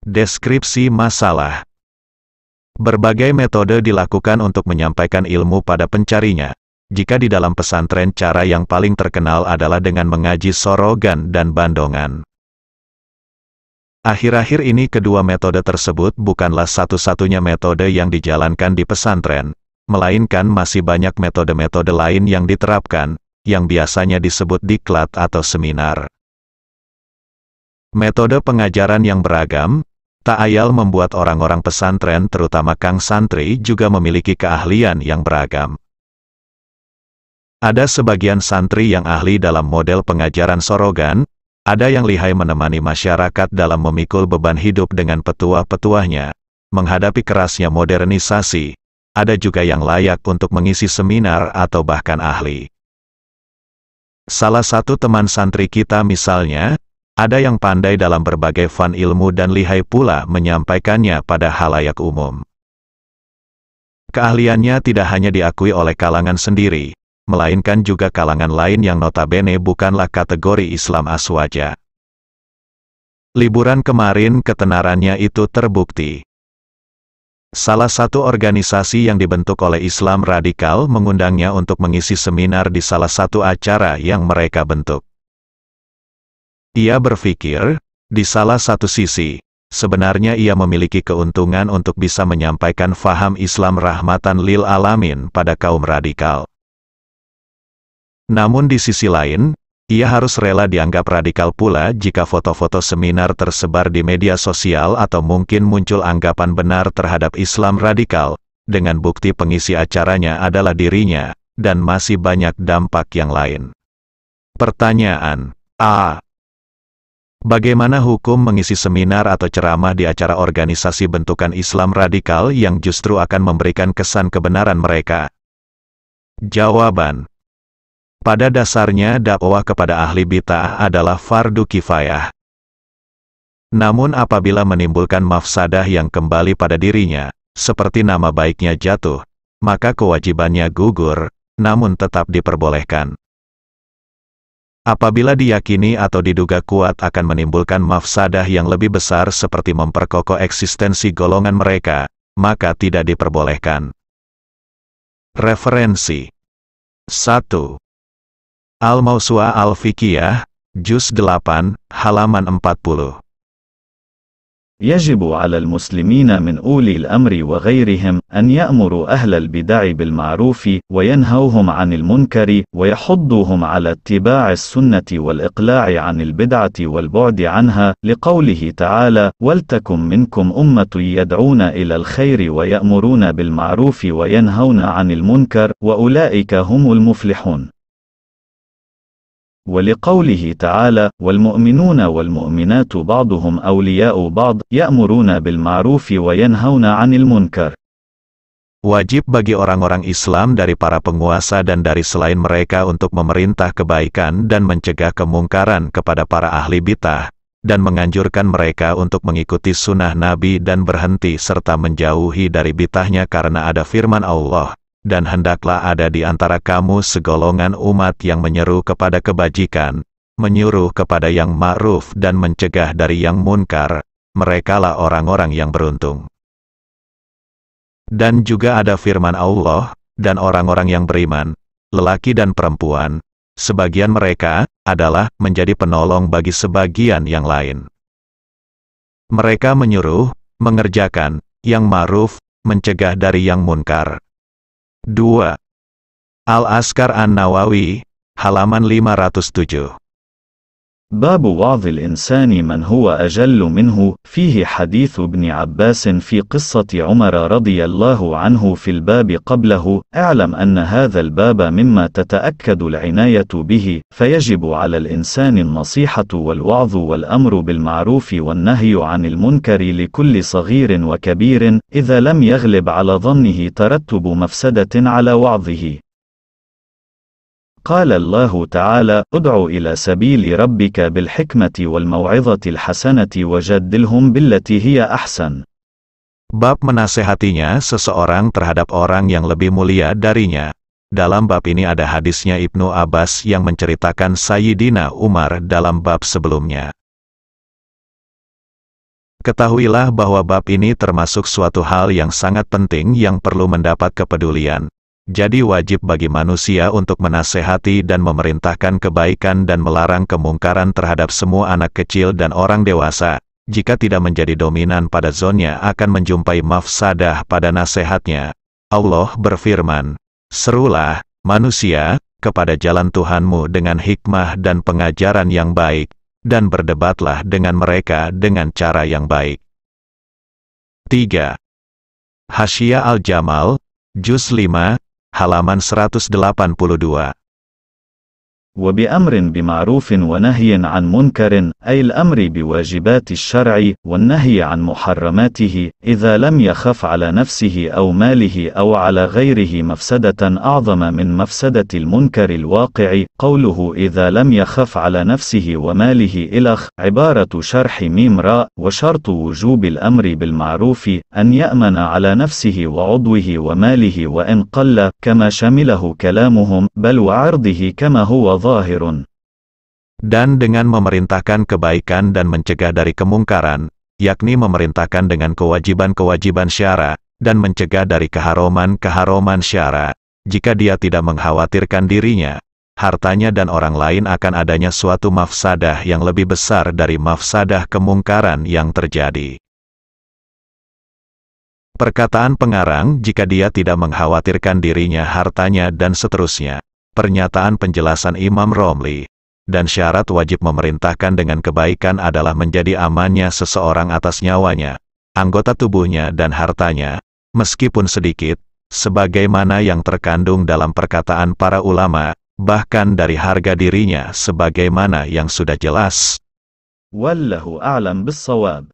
Deskripsi masalah. Berbagai metode dilakukan untuk menyampaikan ilmu pada pencarinya. Jika di dalam pesantren cara yang paling terkenal adalah dengan mengaji sorogan dan bandongan. Akhir-akhir ini kedua metode tersebut bukanlah satu-satunya metode yang dijalankan di pesantren, melainkan masih banyak metode-metode lain yang diterapkan, yang biasanya disebut diklat atau seminar. Metode pengajaran yang beragam, tak ayal membuat orang-orang pesantren terutama kang santri juga memiliki keahlian yang beragam. Ada sebagian santri yang ahli dalam model pengajaran sorogan, ada yang lihai menemani masyarakat dalam memikul beban hidup dengan petuah-petuahnya, menghadapi kerasnya modernisasi, ada juga yang layak untuk mengisi seminar atau bahkan ahli. Salah satu teman santri kita misalnya, ada yang pandai dalam berbagai fan ilmu dan lihai pula menyampaikannya pada halayak umum. Keahliannya tidak hanya diakui oleh kalangan sendiri, melainkan juga kalangan lain yang notabene bukanlah kategori Islam aswaja. Liburan kemarin ketenarannya itu terbukti. Salah satu organisasi yang dibentuk oleh Islam radikal mengundangnya untuk mengisi seminar di salah satu acara yang mereka bentuk. Ia berpikir, di salah satu sisi, sebenarnya ia memiliki keuntungan untuk bisa menyampaikan faham Islam rahmatan lil alamin pada kaum radikal. Namun di sisi lain, ia harus rela dianggap radikal pula jika foto-foto seminar tersebar di media sosial atau mungkin muncul anggapan benar terhadap Islam radikal, dengan bukti pengisi acaranya adalah dirinya, dan masih banyak dampak yang lain. Pertanyaan A. Bagaimana hukum mengisi seminar atau ceramah di acara organisasi bentukan Islam radikal yang justru akan memberikan kesan kebenaran mereka? Jawaban. Pada dasarnya dakwah kepada ahli bid'ah adalah fardu kifayah. Namun apabila menimbulkan mafsadah yang kembali pada dirinya, seperti nama baiknya jatuh, maka kewajibannya gugur, namun tetap diperbolehkan. Apabila diyakini atau diduga kuat akan menimbulkan mafsadah yang lebih besar seperti memperkokoh eksistensi golongan mereka, maka tidak diperbolehkan. Referensi 1. Al-Mawsu'ah Al-Fiqhiyah, Juz 8, halaman 40. يجب على المسلمين من أولي الأمر وغيرهم أن يأمروا أهل البدع بالمعروف وينهوهم عن المنكر ويحضوهم على اتباع السنة والإقلاع عن البدعة والبعد عنها لقوله تعالى ولتكن منكم أمة يدعون إلى الخير ويأمرون بالمعروف وينهون عن المنكر وأولئك هم المفلحون. ولقوله تعالى والمؤمنون والمؤمنات بعضهم أولياء بعض يأمرون بالمعروف وينهون عن المنكر. Wajib bagi orang-orang Islam dari para penguasa dan dari selain mereka untuk memerintah kebaikan dan mencegah kemungkaran kepada para ahli bid'ah, dan menganjurkan mereka untuk mengikuti sunnah Nabi dan berhenti serta menjauhi dari bid'ahnya karena ada firman Allah. Dan hendaklah ada di antara kamu segolongan umat yang menyeru kepada kebajikan, menyuruh kepada yang ma'ruf dan mencegah dari yang munkar, merekalah orang-orang yang beruntung. Dan juga ada firman Allah, dan orang-orang yang beriman, lelaki dan perempuan, sebagian mereka adalah menjadi penolong bagi sebagian yang lain. Mereka menyuruh, mengerjakan, yang ma'ruf, mencegah dari yang munkar. 2. Al-Askar An-Nawawi, halaman 507. باب وعظ الإنسان من هو أجل منه فيه حديث ابن عباس في قصة عمر رضي الله عنه في الباب قبله اعلم أن هذا الباب مما تتأكد العناية به فيجب على الإنسان النصيحة والوعظ والأمر بالمعروف والنهي عن المنكر لكل صغير وكبير إذا لم يغلب على ظنه ترتب مفسدة على وعظه. قال الله تعالى ادع إلى سبيل ربك بالحكمة والموعظة الحسنة وجادلهم بالتي هي أحسن. Bab menasehatinya seseorang terhadap orang yang lebih mulia darinya. Dalam bab ini ada hadisnya Ibnu Abbas yang menceritakan Sayyidina Umar dalam bab sebelumnya. Ketahuilah bahwa bab ini termasuk suatu hal yang sangat penting yang perlu mendapat kepedulian. Jadi wajib bagi manusia untuk menasehati dan memerintahkan kebaikan dan melarang kemungkaran terhadap semua anak kecil dan orang dewasa. Jika tidak menjadi dominan pada zonnya akan menjumpai mafsadah pada nasihatnya. Allah berfirman, "Serulah, manusia, kepada jalan Tuhanmu dengan hikmah dan pengajaran yang baik, dan berdebatlah dengan mereka dengan cara yang baik." 3. Hasyiah Al-Jamal, Juz 5, halaman 182. وبأمر بمعروف ونهي عن منكر أي الأمر بواجبات الشرع والنهي عن محرماته إذا لم يخف على نفسه أو ماله أو على غيره مفسدة أعظم من مفسدة المنكر الواقع. قوله إذا لم يخف على نفسه وماله إلخ عبارة شرح ميم راء. وشرط وجوب الأمر بالمعروف أن يأمن على نفسه وعضوه وماله وإن قل كما شمله كلامهم بل وعرضه كما هو ظاهر. Dan dengan memerintahkan kebaikan dan mencegah dari kemungkaran, yakni memerintahkan dengan kewajiban-kewajiban syara, dan mencegah dari keharuman-keharuman syara, jika dia tidak mengkhawatirkan dirinya, hartanya dan orang lain akan adanya suatu mafsadah yang lebih besar dari mafsadah kemungkaran yang terjadi. Perkataan pengarang jika dia tidak mengkhawatirkan dirinya, hartanya dan seterusnya. Pernyataan penjelasan Imam Romli. Dan syarat wajib memerintahkan dengan kebaikan adalah menjadi amannya seseorang atas nyawanya, anggota tubuhnya dan hartanya, meskipun sedikit, sebagaimana yang terkandung dalam perkataan para ulama, bahkan dari harga dirinya sebagaimana yang sudah jelas. Wallahu a'lam bis-shawab.